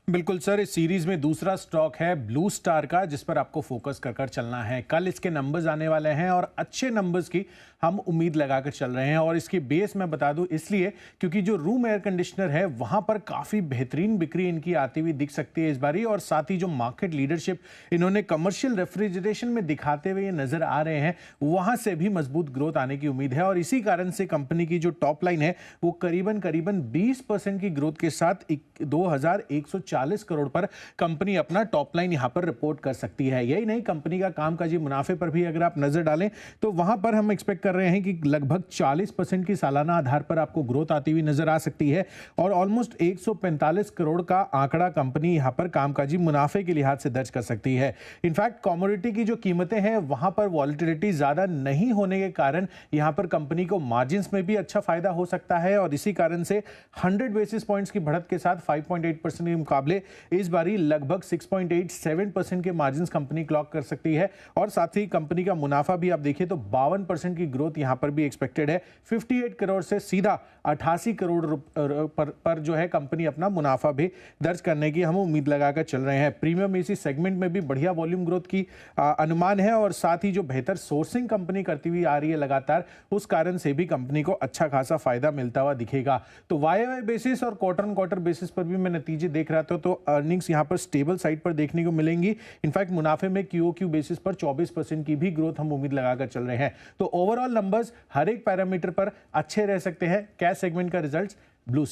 बिल्कुल सर, इस सीरीज में दूसरा स्टॉक है ब्लू स्टार का, जिस पर आपको फोकस कर कर चलना है। कल इसके नंबर्स आने वाले हैं और अच्छे नंबर्स की हम उम्मीद लगाकर चल रहे हैं। और इसकी बेस मैं बता दूं इसलिए क्योंकि जो रूम एयर कंडीशनर है वहां पर काफी बेहतरीन बिक्री इनकी आती हुई दिख सकती है इस बारी। और साथ ही जो मार्केट लीडरशिप इन्होंने कमर्शियल रेफ्रिजरेशन में दिखाते हुए नजर आ रहे हैं, वहां से भी मजबूत ग्रोथ आने की उम्मीद है। और इसी कारण से कंपनी की जो टॉप लाइन है वो करीबन करीबन 20% की ग्रोथ के साथ 2140 करोड़ पर कंपनी अपना टॉप लाइन यहां पर रिपोर्ट कर सकती है। यही नहीं, कंपनी का कामकाजी मुनाफे पर भी अगर आप नजर डालें तो वहां पर हम एक्सपेक्ट कर रहे हैं कि लगभग 40% की सालाना आधार पर आपको ग्रोथ आती हुई नजर आ सकती है। और ऑलमोस्ट 145 करोड़ का आंकड़ा कंपनी यहां पर कामकाजी मुनाफे के लिहाज से दर्ज कर सकती है। इनफैक्ट कमोडिटी की जो कीमतें हैं वहां पर वॉलिटिलिटी ज्यादा नहीं होने के कारण यहां पर कंपनी को मार्जिन्स में भी अच्छा फायदा हो सकता है। और इसी कारण से 100 बेसिस पॉइंट्स की बढ़त के साथ 5.8% के मुकाबले इस बारी लगभग 6.87% के मार्जिन्स कंपनी क्लॉक कर सकती है। और साथ ही कंपनी का मुनाफा भी आप देखिए तो 52% की ग्रोथ यहां पर भी एक्सपेक्टेड है। 58 करोड़ से सीधा 88 करोड़ पर जो है कंपनी अपना मुनाफा भी दर्ज करने की हम उम्मीद लगाकर चल रहे हैं। प्रीमियम एसी सेगमेंट में भी बढ़िया वॉल्यूम ग्रोथ की अनुमान है। और साथ ही जो बेहतर सोर्सिंग कंपनी करती हुई आ रही है लगातार, उस कारण से भी कंपनी को अच्छा खासा फायदा मिलता हुआ दिखेगा। तो वाई बेसिस और क्वार्टर ऑन क्वार्टर बेसिस पर भी मैं नतीजे देख रहा था तो अर्निंग्स यहां पर स्टेबल साइड पर देखने को मिलेंगी। इनफैक्ट मुनाफे में क्यूओक्यू बेसिस पर 24% की भी ग्रोथ हम उम्मीद लगाकर चल रहे हैं। तो ओवरऑल नंबर्स हर एक पैरामीटर पर अच्छे रह सकते हैं। कैश सेगमेंट का रिजल्ट्स ब्लू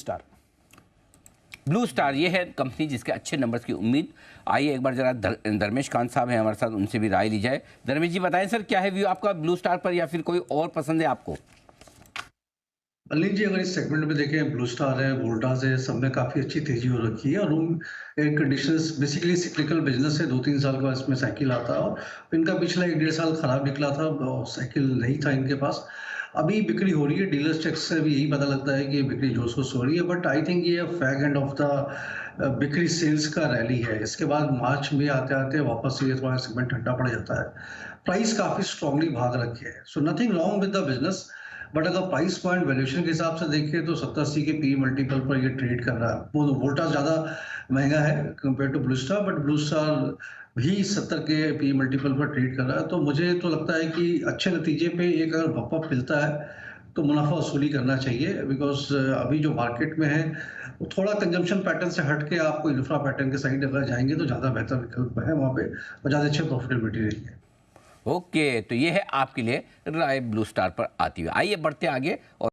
स्टार ये है कंपनी जिसके अच्छे नंबर्स की उम्मीद। आइए एक बार जरा धर्मेश कांत साहब हैं हमारे साथ, उनसे भी राय ली जाए। धर्मेश जी बताएं सर, क्या है व्यू आपका ब्लू स्टार पर, या फिर कोई और पसंद है आपको? अनिल जी, अगर इस सेगमेंट में देखें, ब्लू स्टार है, वोल्टास है, सब में काफ़ी अच्छी तेजी हो रखी है। और room air conditioners basically cyclical business है। 2-3 साल के बाद इसमें साइकिल आता है और इनका पिछला 1-1.5 साल खराब निकला था और साइकिल नहीं था इनके पास। अभी बिक्री हो रही है, डीलर्स चेक से भी यही पता लगता है कि बिक्री जोश-खरोश हो रही है। बट आई थिंक ये फैग एंड ऑफ द बिक्री सेल्स का रैली है। इसके बाद मार्च में आते-आते वापस ये थोड़ा सेगमेंट ठंडा पड़ जाता है। प्राइस काफ़ी स्ट्रांगली भाग रखी है। So nothing wrong with the business. But अगर प्राइस पॉइंट वैल्यूएशन के हिसाब से देखें तो 70-80 के पी मल्टीपल पर ये ट्रेड कर रहा है। वो वोल्टास ज़्यादा महंगा है compare to Blue Star, but Blue Star भी 70 के पी मल्टीपल पर ट्रेड कर रहा है। तो मुझे तो लगता है कि अच्छे नतीजे पे एक अगर बम्प अप मिलता है तो मुनाफा वसूली करना चाहिए। बिकॉज अभी जो मार्केट में है वो थोड़ा कंजम्पशन पैटर्न से हट के आपको इंफ्रा पैटर्न के साइड अगर जाएंगे तो ज़्यादा बेहतर विकल्प है वहाँ पे और ज़्यादा अच्छे प्रॉफिटेबिलिटी रही है। ओके, तो ये है आपके लिए राय ब्लू स्टार पर आती हुई। आइए बढ़ते आगे और